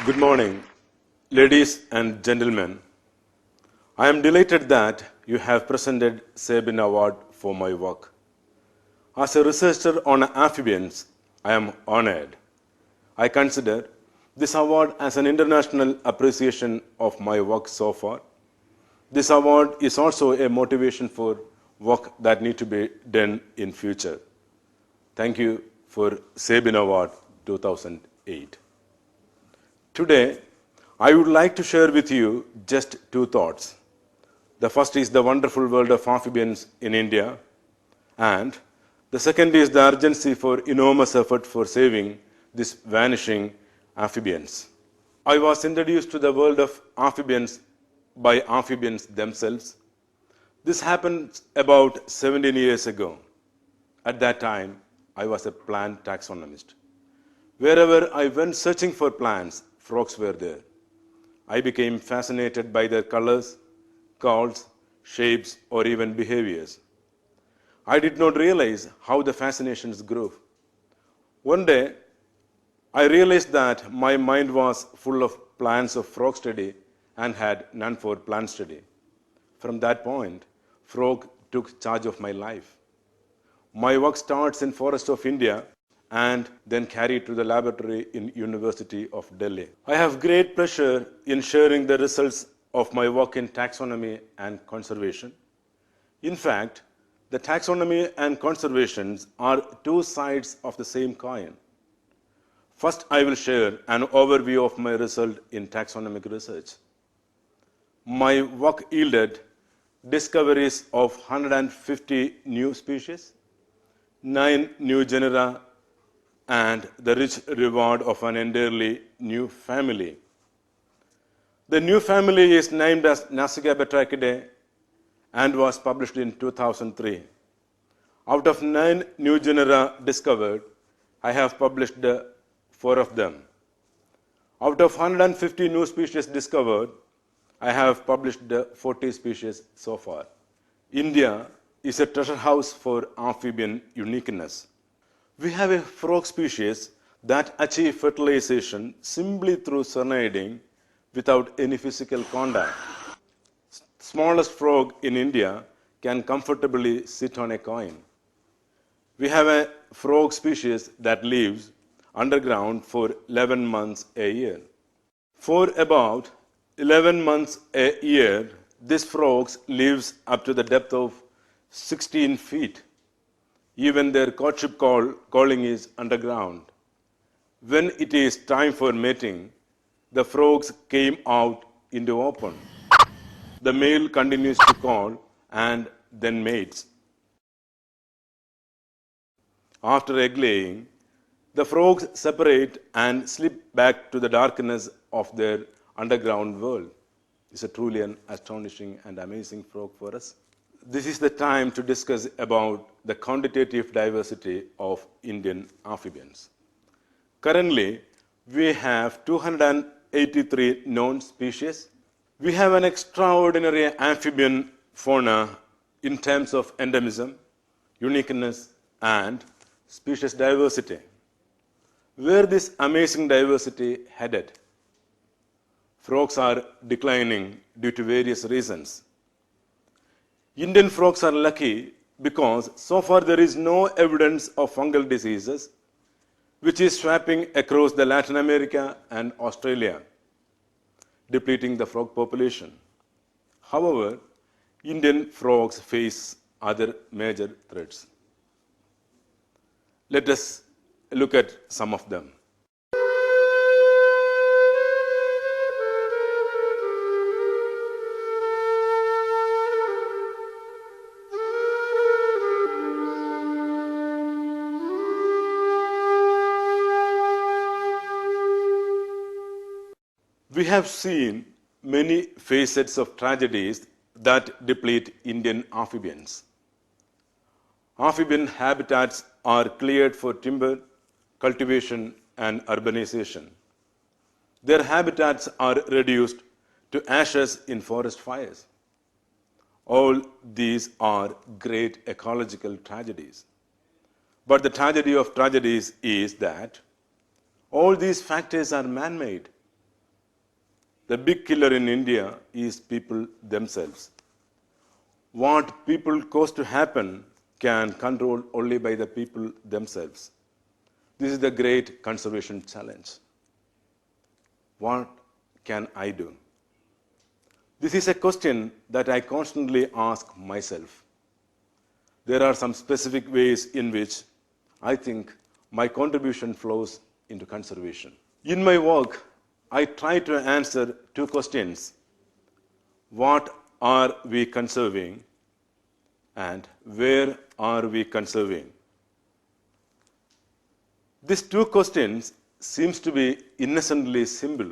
Good morning, ladies and gentlemen. I am delighted that you have presented Sabin Award for my work. As a researcher on amphibians, I am honored. I consider this award as an international appreciation of my work so far. This award is also a motivation for work that need to be done in future. Thank you for Sabin Award 2008. Today, I would like to share with you just two thoughts. The first is the wonderful world of amphibians in India, and the second is the urgency for enormous effort for saving these vanishing amphibians. I was introduced to the world of amphibians by amphibians themselves. This happened about 17 years ago. At that time, I was a plant taxonomist. Wherever I went searching for plants, frogs were there. I became fascinated by their colors, calls, shapes, or even behaviors. I did not realize how the fascinations grew. One day, I realized that my mind was full of plans of frog study and had none for plant study. From that point, frog took charge of my life. My work starts in Forest of India and then carried to the laboratory in University of Delhi. I have great pleasure in sharing the results of my work in taxonomy and conservation. In fact, the taxonomy and conservation are two sides of the same coin. First, I will share an overview of my result in taxonomic research. My work yielded discoveries of 150 new species, 9 new genera, and the rich reward of an entirely new family. The new family is named as Nasica batrachidae and was published in 2003. Out of 9 new genera discovered, I have published 4 of them. Out of 150 new species discovered, I have published 40 species so far. India is a treasure house for amphibian uniqueness. We have a frog species that achieve fertilization simply through cerniding without any physical contact. Smallest frog in India can comfortably sit on a coin. We have a frog species that lives underground for 11 months a year. For about 11 months a year, this frog lives up to the depth of 16 feet. Even their courtship calling is underground. When it is time for mating, the frogs came out in the open. The male continues to call and then mates. After egg laying, the frogs separate and slip back to the darkness of their underground world. It's a truly an astonishing and amazing frog for us. This is the time to discuss about the quantitative diversity of Indian amphibians. Currently, we have 283 known species. We have an extraordinary amphibian fauna in terms of endemism, uniqueness, and species diversity. Where this amazing diversity headed? Frogs are declining due to various reasons. Indian frogs are lucky because so far there is no evidence of fungal diseases which is sweeping across the Latin America and Australia, depleting the frog population. However, Indian frogs face other major threats. Let us look at some of them. We have seen many facets of tragedies that deplete Indian amphibians. Amphibian habitats are cleared for timber, cultivation, and urbanization. Their habitats are reduced to ashes in forest fires. All these are great ecological tragedies. But the tragedy of tragedies is that all these factors are man-made. The big killer in India is people themselves. What people cause to happen can control only by the people themselves. This is the great conservation challenge. What can I do? This is a question that I constantly ask myself. There are some specific ways in which I think my contribution flows into conservation. In my work, I try to answer two questions. What are we conserving and where are we conserving? These two questions seems to be innocently simple.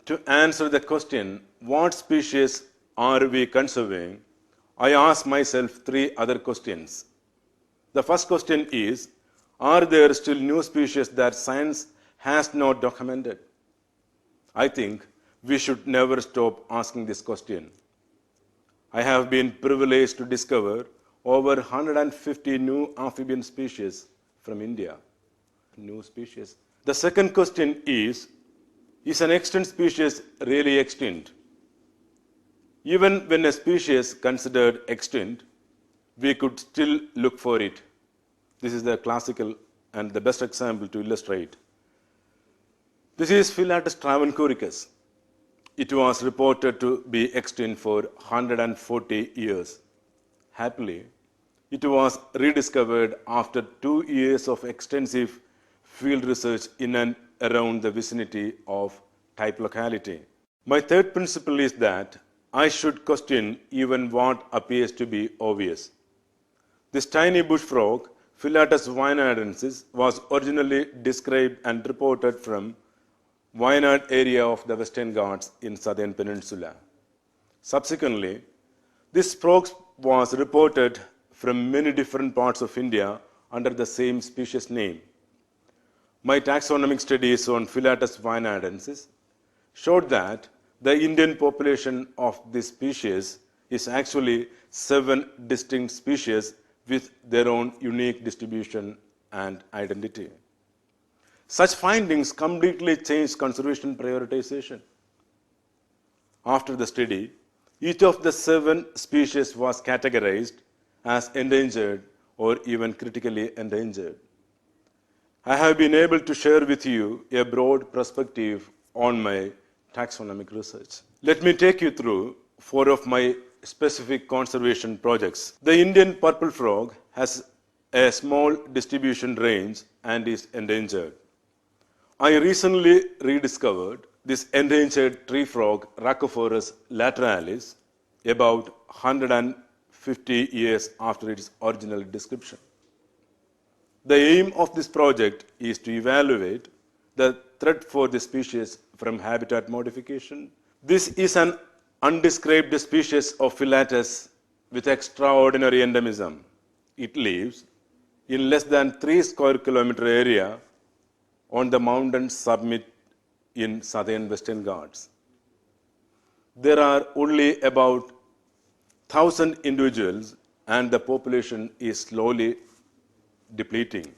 To answer the question, what species are we conserving, I ask myself three other questions. The first question is, are there still new species that science has not documented? I think we should never stop asking this question. I have been privileged to discover over 150 new amphibian species from India. New species. The second question is an extinct species really extinct? Even when a species considered extinct, we could still look for it. This is the classical and the best example to illustrate. This is Philatus travancoricus. It was reported to be extinct for 140 years. Happily, it was rediscovered after 2 years of extensive field research in and around the vicinity of type locality. My third principle is that I should question even what appears to be obvious. This tiny bush frog, Philatus wienadensis, was originally described and reported from Wayanad area of the Western Ghats in southern peninsula. Subsequently, this frog was reported from many different parts of India under the same species name. My taxonomic studies on Philatus wienadensis showed that the Indian population of this species is actually 7 distinct species with their own unique distribution and identity. Such findings completely changed conservation prioritization. After the study, each of the 7 species was categorized as endangered or even critically endangered. I have been able to share with you a broad perspective on my taxonomic research. Let me take you through 4 of my specific conservation projects. The Indian purple frog has a small distribution range and is endangered. I recently rediscovered this endangered tree frog, Rhacophorus lateralis, about 150 years after its original description. The aim of this project is to evaluate the threat for the species from habitat modification. This is an undescribed species of Philatus with extraordinary endemism. It lives in less than 3 square kilometer area on the mountain summit in southern Western Ghats. There are only about 1,000 individuals and the population is slowly depleting.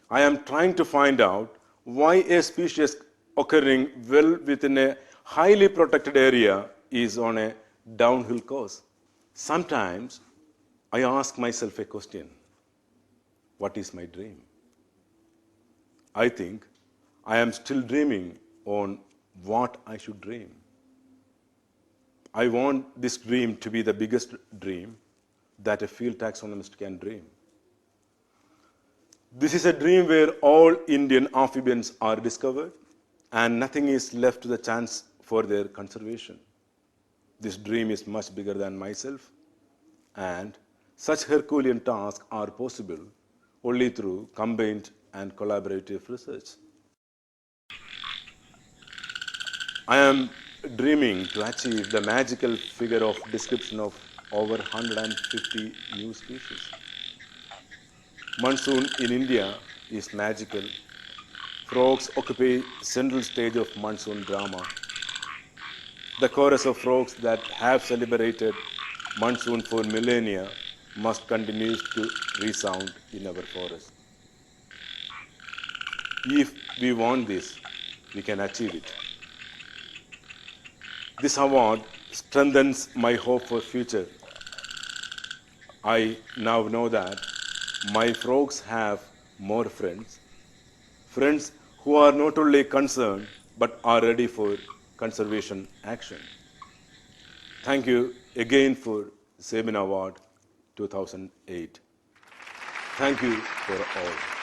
I am trying to find out why a species occurring well within a highly protected area is on a downhill course. Sometimes I ask myself a question: what is my dream? I think I am still dreaming on what I should dream. I want this dream to be the biggest dream that a field taxonomist can dream. This is a dream where all Indian amphibians are discovered and nothing is left to the chance for their conservation. This dream is much bigger than myself, and such Herculean tasks are possible only through combined and collaborative research. I am dreaming to achieve the magical figure of description of over 150 new species. Monsoon in India is magical. Frogs occupy central stage of monsoon drama. The chorus of frogs that have celebrated monsoon for millennia must continue to resound in our forest. If we want this, we can achieve it. This award strengthens my hope for future. I now know that my frogs have more friends, friends who are not only concerned but are ready for conservation action. Thank you again for Sabin Award 2008. Thank you for all.